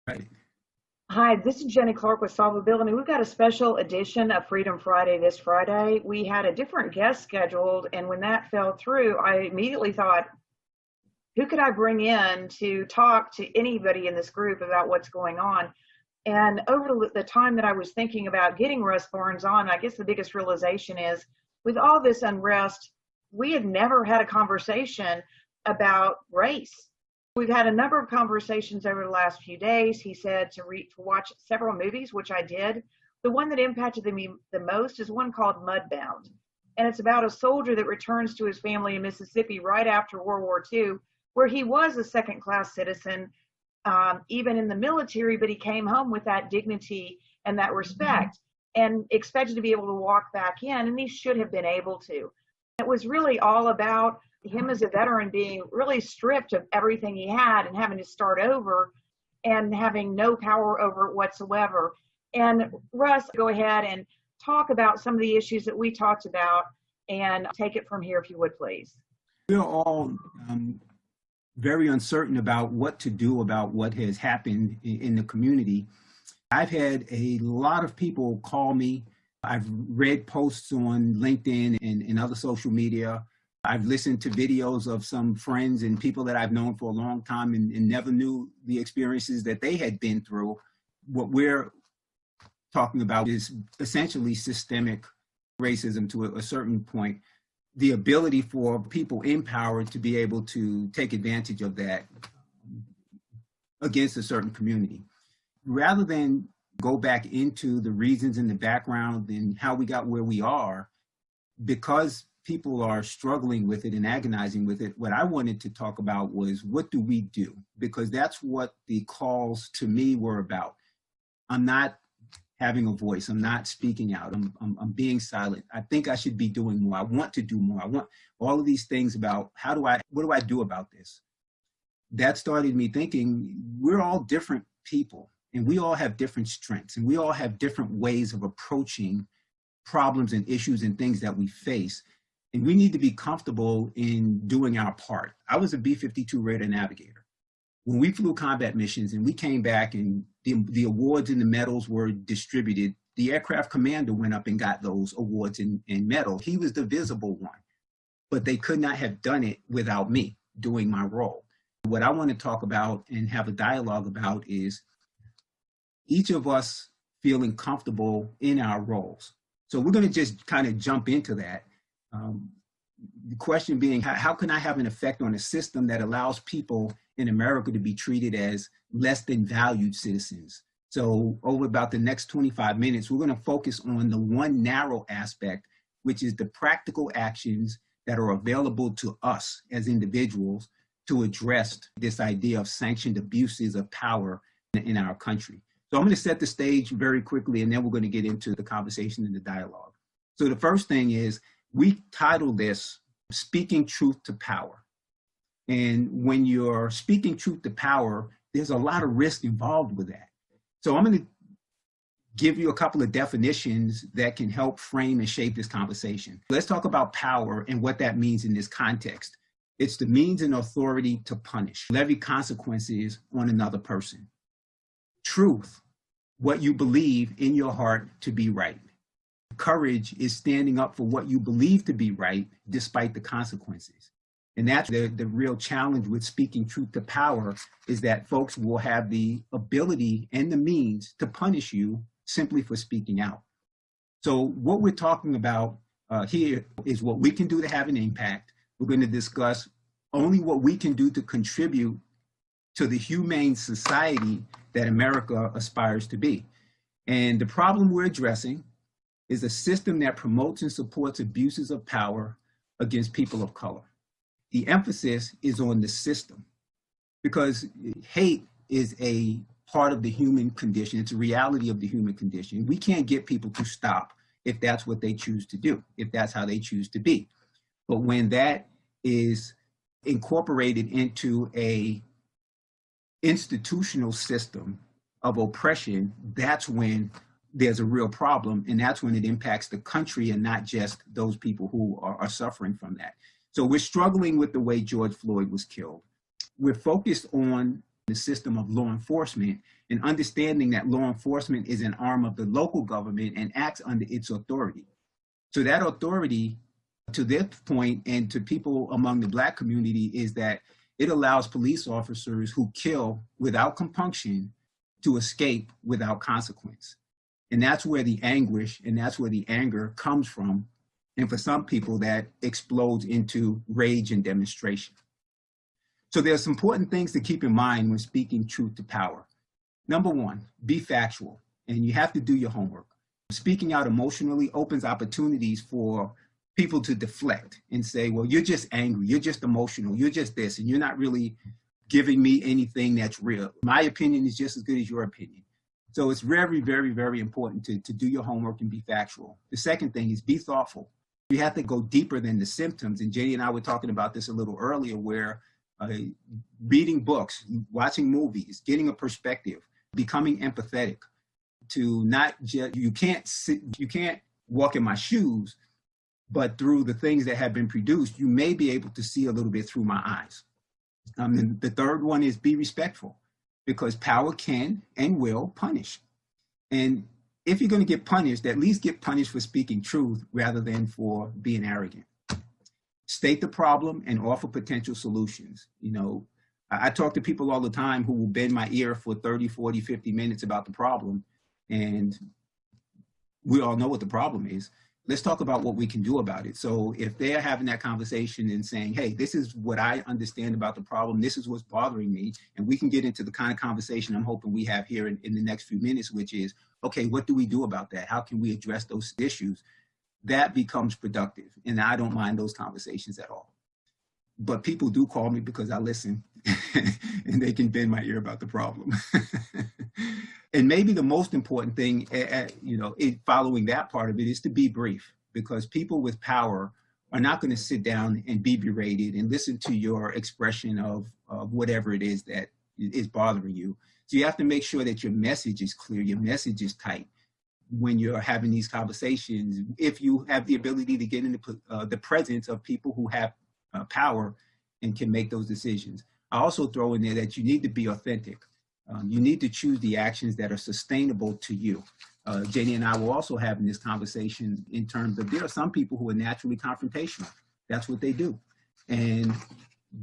Right. Hi, this is Jenny Clark with Solvability. We've got a special edition of Freedom Friday this Friday. We had a different guest scheduled, and when that fell through, I immediately thought, who could I bring in to talk to anybody in this group about what's going on? And over the time that I was thinking about getting Russ Barnes on, I guess the biggest realization is with all this unrest, we had never had a conversation about race. We've had a number of conversations over the last few days. He said to watch several movies, which I did. The one that impacted me the most is one called Mudbound. And it's about a soldier that returns to his family in Mississippi right after World War II, where he was a second-class citizen, even in the military, but he came home with that dignity and that respect and expected to be able to walk back in, and he should have been able to. It was really all about him as a veteran being really stripped of everything he had and having to start over and having no power over it whatsoever. And Russ, go ahead and talk about some of the issues that we talked about and take it from here, if you would, please. We're all very uncertain about what to do about what has happened in the community. I've had a lot of people call me. I've read posts on LinkedIn and other social media. I've listened to videos of some friends and people that I've known for a long time and never knew the experiences that they had been through. What we're talking about is essentially systemic racism to a certain point. The ability for people in power to be able to take advantage of that against a certain community. Rather than go back into the reasons in the background and how we got where we are, because people are struggling with it and agonizing with it, what I wanted to talk about was, what do we do? Because that's what the calls to me were about. I'm not having a voice. I'm not speaking out. I'm being silent. I think I should be doing more. I want to do more. I want all of these things about what do I do about this? That started me thinking, we're all different people and we all have different strengths and we all have different ways of approaching problems and issues and things that we face. And we need to be comfortable in doing our part. I was a B-52 radar navigator. When we flew combat missions and we came back and the awards and the medals were distributed, the aircraft commander went up and got those awards and medals. He was the visible one, but they could not have done it without me doing my role. What I want to talk about and have a dialogue about is each of us feeling comfortable in our roles. So we're going to just kind of jump into that. The question being, how can I have an effect on a system that allows people in America to be treated as less than valued citizens? So over about the next 25 minutes, we're going to focus on the one narrow aspect, which is the practical actions that are available to us as individuals to address this idea of sanctioned abuses of power in our country. So I'm going to set the stage very quickly, and then we're going to get into the conversation and the dialogue. So the first thing is, we title this Speaking Truth to Power. And when you're speaking truth to power, there's a lot of risk involved with that. So I'm going to give you a couple of definitions that can help frame and shape this conversation. Let's talk about power and what that means in this context. It's the means and authority to punish, levy consequences on another person. Truth, what you believe in your heart to be right. Courage is standing up for what you believe to be right, despite the consequences. And that's the real challenge with speaking truth to power, is that folks will have the ability and the means to punish you simply for speaking out. So what we're talking about here is what we can do to have an impact. We're going to discuss only what we can do to contribute to the humane society that America aspires to be. And the problem we're addressing is a system that promotes and supports abuses of power against people of color. The emphasis is on the system, because hate is a part of the human condition. It's a reality of the human condition. We can't get people to stop if that's what they choose to do, if that's how they choose to be. But when that is incorporated into a institutional system of oppression, that's when there's a real problem, and that's when it impacts the country and not just those people who are suffering from that. So we're struggling with the way George Floyd was killed. We're focused on the system of law enforcement, and understanding that law enforcement is an arm of the local government and acts under its authority. So that authority, to this point, and to people among the Black community, is that it allows police officers who kill without compunction to escape without consequence. And that's where the anguish and that's where the anger comes from. And for some people, that explodes into rage and demonstration. So there's some important things to keep in mind when speaking truth to power. Number one, be factual, and you have to do your homework. Speaking out emotionally opens opportunities for people to deflect and say, well, you're just angry, you're just emotional, you're just this, and you're not really giving me anything that's real. My opinion is just as good as your opinion. So it's very, very, very important to do your homework and be factual. The second thing is be thoughtful. You have to go deeper than the symptoms. And Jenny and I were talking about this a little earlier, where reading books, watching movies, getting a perspective, becoming empathetic, to not just, you can't walk in my shoes, but through the things that have been produced, you may be able to see a little bit through my eyes. And the third one is be respectful, because power can and will punish. And if you're going to get punished, at least get punished for speaking truth rather than for being arrogant. State the problem and offer potential solutions. You know, I talk to people all the time who will bend my ear for 30, 40, 50 minutes about the problem. And we all know what the problem is. Let's talk about what we can do about it. So if they're having that conversation and saying, hey, this is what I understand about the problem, this is what's bothering me, and we can get into the kind of conversation I'm hoping we have here in the next few minutes, which is, okay, what do we do about that? How can we address those issues? That becomes productive, and I don't mind those conversations at all. But people do call me because I listen, and they can bend my ear about the problem. And maybe the most important thing, following that part of it, is to be brief, because people with power are not going to sit down and be berated and listen to your expression of whatever it is that is bothering you. So you have to make sure that your message is clear, your message is tight when you're having these conversations. If you have the ability to get into the presence of people who have power and can make those decisions. I also throw in there that you need to be authentic. You need to choose the actions that are sustainable to you. Jenny and I will also have this conversation in terms of, there are some people who are naturally confrontational. That's what they do. And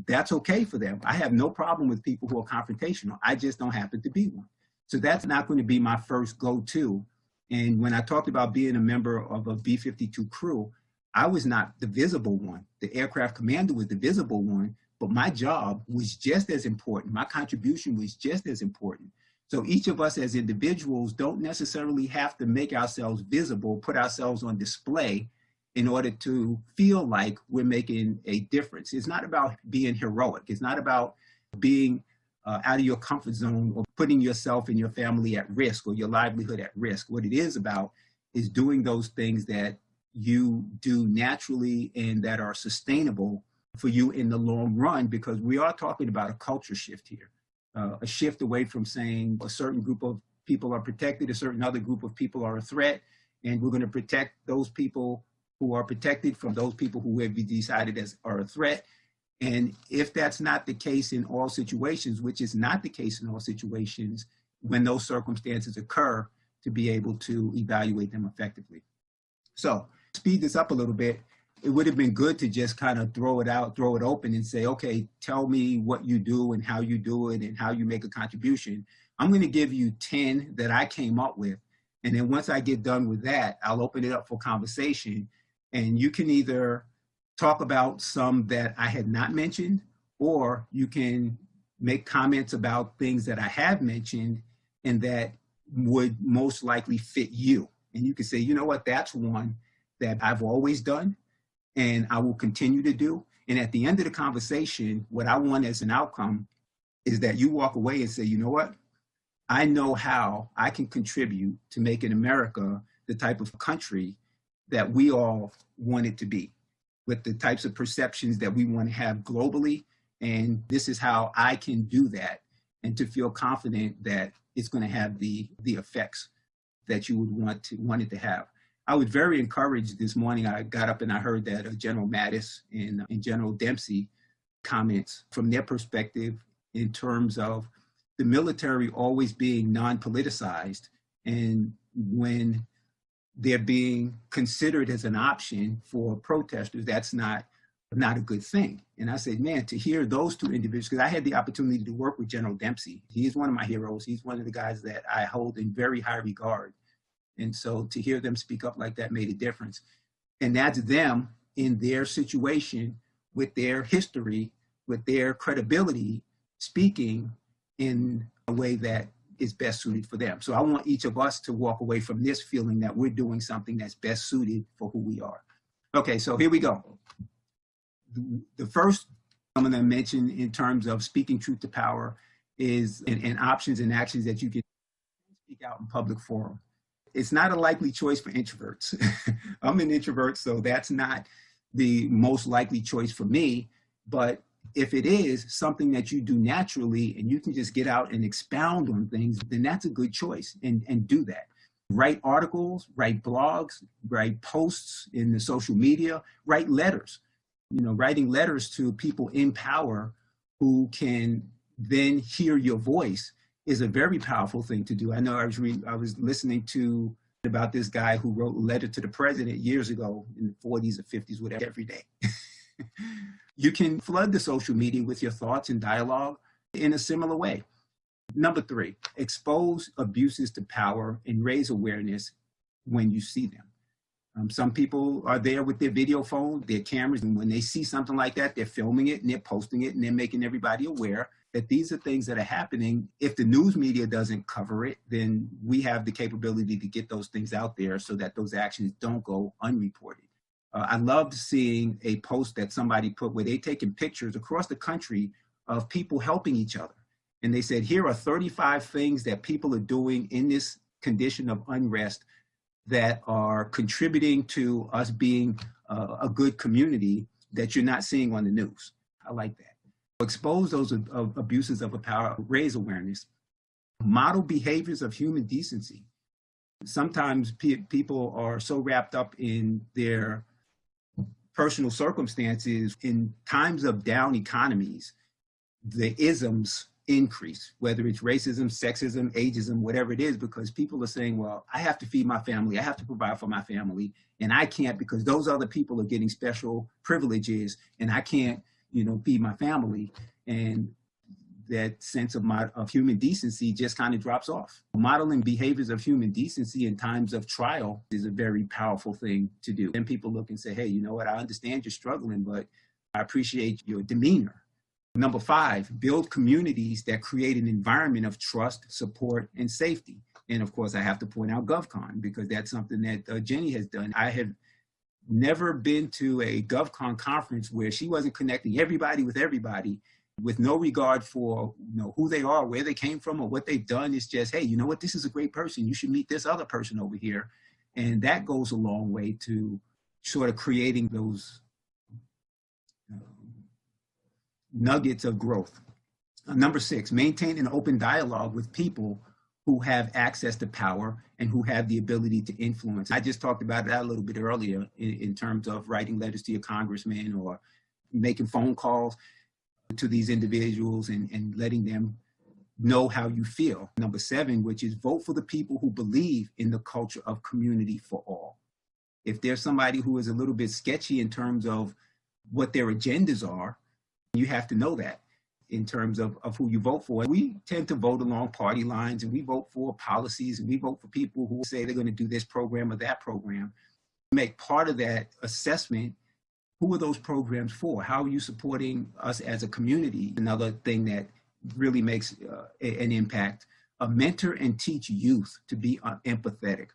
that's okay for them. I have no problem with people who are confrontational. I just don't happen to be one. So that's not going to be my first go-to. And when I talked about being a member of a B-52 crew, I was not the visible one. The aircraft commander was the visible one, but my job was just as important. My contribution was just as important. So each of us as individuals don't necessarily have to make ourselves visible, put ourselves on display in order to feel like we're making a difference. It's not about being heroic. It's not about being out of your comfort zone or putting yourself and your family at risk or your livelihood at risk. What it is about is doing those things that you do naturally and that are sustainable for you in the long run, because we are talking about a culture shift here, a shift away from saying a certain group of people are protected, a certain other group of people are a threat, and we're going to protect those people who are protected from those people who have been decided as are a threat. And if that's not the case in all situations, which is not the case in all situations, when those circumstances occur, to be able to evaluate them effectively. So speed this up a little bit. It would have been good to just kind of throw it out, throw it open and say, okay, tell me what you do and how you do it and how you make a contribution. I'm going to give you 10 that I came up with. And then once I get done with that, I'll open it up for conversation. And you can either talk about some that I had not mentioned, or you can make comments about things that I have mentioned and that would most likely fit you. And you can say, you know what, that's one that I've always done and I will continue to do. And at the end of the conversation, what I want as an outcome is that you walk away and say, you know what, I know how I can contribute to making America the type of country that we all want it to be, with the types of perceptions that we want to have globally. And this is how I can do that, and to feel confident that it's going to have the effects that you would want it to have. I was very encouraged this morning. I got up and I heard that General Mattis and General Dempsey comments from their perspective in terms of the military always being non-politicized, and when they're being considered as an option for protesters, that's not a good thing. And I said, man, to hear those two individuals, because I had the opportunity to work with General Dempsey. He is one of my heroes. He's one of the guys that I hold in very high regard. And so to hear them speak up like that made a difference. And that's them in their situation, with their history, with their credibility, speaking in a way that is best suited for them. So I want each of us to walk away from this feeling that we're doing something that's best suited for who we are. Okay, so here we go. The first I'm going to mention in terms of speaking truth to power is and options and actions that you can speak out in public forum. It's not a likely choice for introverts. I'm an introvert, so that's not the most likely choice for me. But if it is something that you do naturally and you can just get out and expound on things, then that's a good choice, and do that. Write articles, write blogs, write posts in the social media, write letters. You know, writing letters to people in power who can then hear your voice is a very powerful thing to do. I know I was listening to about this guy who wrote a letter to the president years ago in the 40s or 50s, whatever, every day. You can flood the social media with your thoughts and dialogue in a similar way. Number 3, expose abuses to power and raise awareness when you see them. Some people are there with their video phone, their cameras, and when they see something like that, they're filming it and they're posting it and they're making everybody aware that these are things that are happening. If the news media doesn't cover it, then we have the capability to get those things out there so that those actions don't go unreported. I loved seeing a post that somebody put where they taking pictures across the country of people helping each other. And they said, here are 35 things that people are doing in this condition of unrest that are contributing to us being a good community that you're not seeing on the news. I like that. Expose those abuses of power, raise awareness, model behaviors of human decency. Sometimes people are so wrapped up in their personal circumstances. In times of down economies, the isms increase, whether it's racism, sexism, ageism, whatever it is, because people are saying, well, I have to feed my family, I have to provide for my family, and I can't because those other people are getting special privileges and I can't, feed my family. And that sense of human decency just kind of drops off. Modeling behaviors of human decency in times of trial is a very powerful thing to do. And people look and say, hey, you know what, I understand you're struggling, but I appreciate your demeanor. Number 5, build communities that create an environment of trust, support, and safety. And of course, I have to point out GovCon because that's something that Jenny has done. I have never been to a GovCon conference where she wasn't connecting everybody with no regard for who they are, where they came from, or what they've done. It's just, hey, you know what, this is a great person. You should meet this other person over here. And that goes a long way to sort of creating those nuggets of growth. Number 6, maintain an open dialogue with people who have access to power and who have the ability to influence. I just talked about that a little bit earlier in terms of writing letters to your congressman or making phone calls to these individuals and letting them know how you feel. Number 7, which is vote for the people who believe in the culture of community for all. If there's somebody who is a little bit sketchy in terms of what their agendas are, you have to know that in terms of who you vote for. We tend to vote along party lines, and we vote for policies, and we vote for people who say they're going to do this program or that program. Make part of that assessment, who are those programs for? How are you supporting us as a community? Another thing that really makes an impact, mentor and teach youth to be empathetic.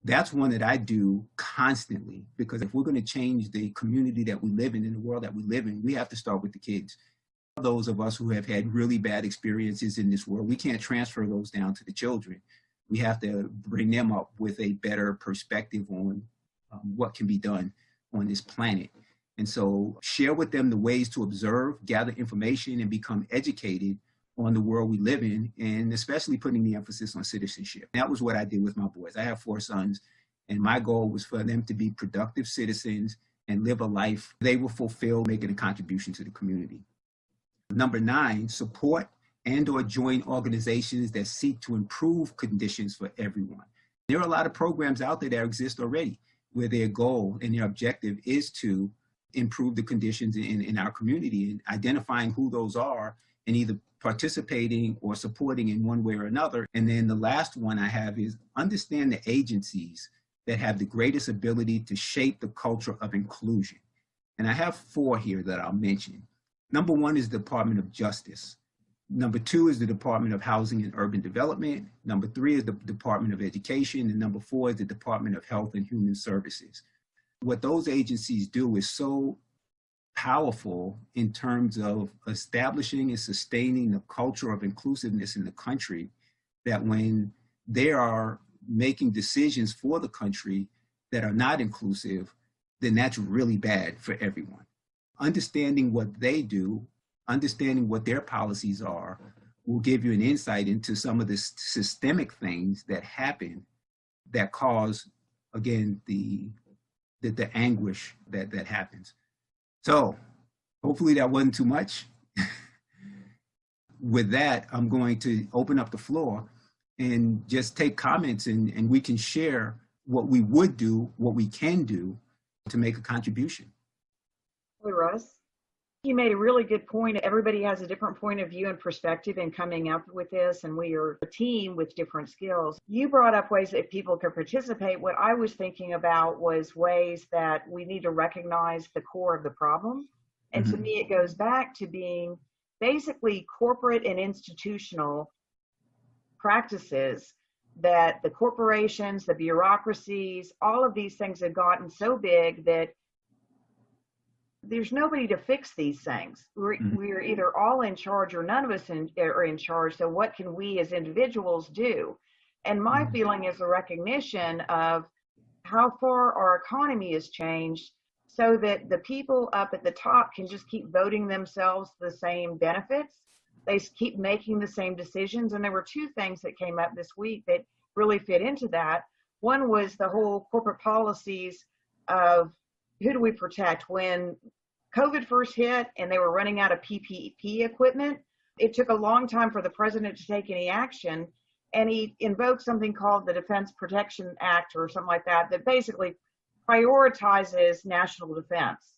That's one that I do constantly, because if we're going to change the community that we live in the world that we live in, we have to start with the kids. Those of us who have had really bad experiences in this world, we can't transfer those down to the children. We have to bring them up with a better perspective on what can be done on this planet. And so share with them the ways to observe, gather information, and become educated on the world we live in, and especially putting the emphasis on citizenship. That was what I did with my boys. I have 4 sons, and my goal was for them to be productive citizens and live a life they will fulfill, making a contribution to the community. Number 9, support and or join organizations that seek to improve conditions for everyone. There are a lot of programs out there that exist already where their goal and their objective is to improve the conditions in our community, and identifying who those are and either participating or supporting in one way or another. And then the last one I have is understand the agencies that have the greatest ability to shape the culture of inclusion. And I have 4 here that I'll mention. Number 1 is the Department of Justice. Number 2 is the Department of Housing and Urban Development. Number 3 is the Department of Education. And number 4 is the Department of Health and Human Services. What those agencies do is so powerful in terms of establishing and sustaining the culture of inclusiveness in the country, that when they are making decisions for the country that are not inclusive, then that's really bad for everyone. Understanding what they do, understanding what their policies are, will give you an insight into some of the systemic things that happen that cause, again, the anguish that happens. So hopefully that wasn't too much. With that, I'm going to open up the floor and just take comments, and we can share what we would do, what we can do to make a contribution. Hey, Russ. You made a really good point. Everybody has a different point of view and perspective in coming up with this, and we are a team with different skills. You brought up ways that people could participate. What I was thinking about was ways that we need to recognize the core of the problem. And to me, it goes back to being basically corporate and institutional practices that the corporations, the bureaucracies, all of these things have gotten so big that there's nobody to fix these things. We're either all in charge or none of us are in charge. So what can we as individuals do? And my feeling is a recognition of how far our economy has changed, so that the people up at the top can just keep voting themselves the same benefits. They keep making the same decisions. And there were 2 things that came up this week that really fit into that. One was the whole corporate policies of who do we protect? When COVID first hit and they were running out of PPE equipment, it took a long time for the president to take any action. And he invoked something called the Defense Protection Act or something like that, that basically prioritizes national defense.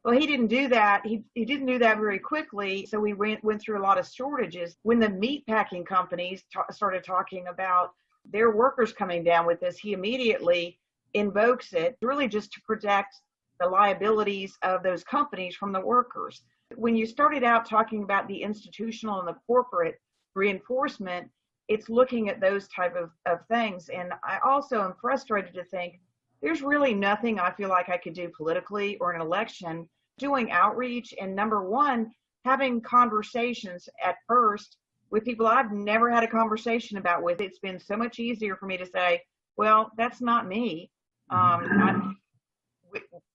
Well, he didn't do that. He didn't do that very quickly. So we went through a lot of shortages. When the meat packing companies started talking about their workers coming down with this, he immediately invokes it, really just to protect the liabilities of those companies from the workers. When you started out talking about the institutional and the corporate reinforcement, it's looking at those type of things. And I also am frustrated to think there's really nothing I feel like I could do politically or in an election doing outreach. And number 1, having conversations at first with people I've never had a conversation about with. It's been so much easier for me to say, well, that's not me.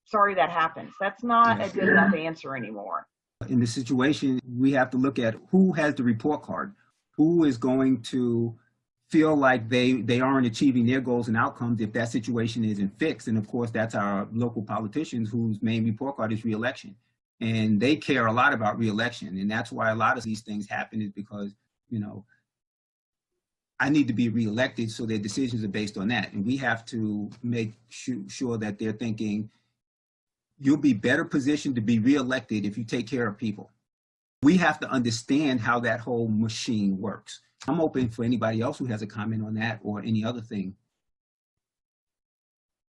Sorry that happens. That's not a good enough answer anymore. In this situation, we have to look at who has the report card, who is going to feel like they aren't achieving their goals and outcomes if that situation isn't fixed. And of course, that's our local politicians whose main report card is reelection. And they care a lot about reelection. And that's why a lot of these things happen, is because, I need to be reelected, so their decisions are based on that. And we have to make sure that they're thinking, you'll be better positioned to be reelected if you take care of people. We have to understand how that whole machine works. I'm open for anybody else who has a comment on that or any other thing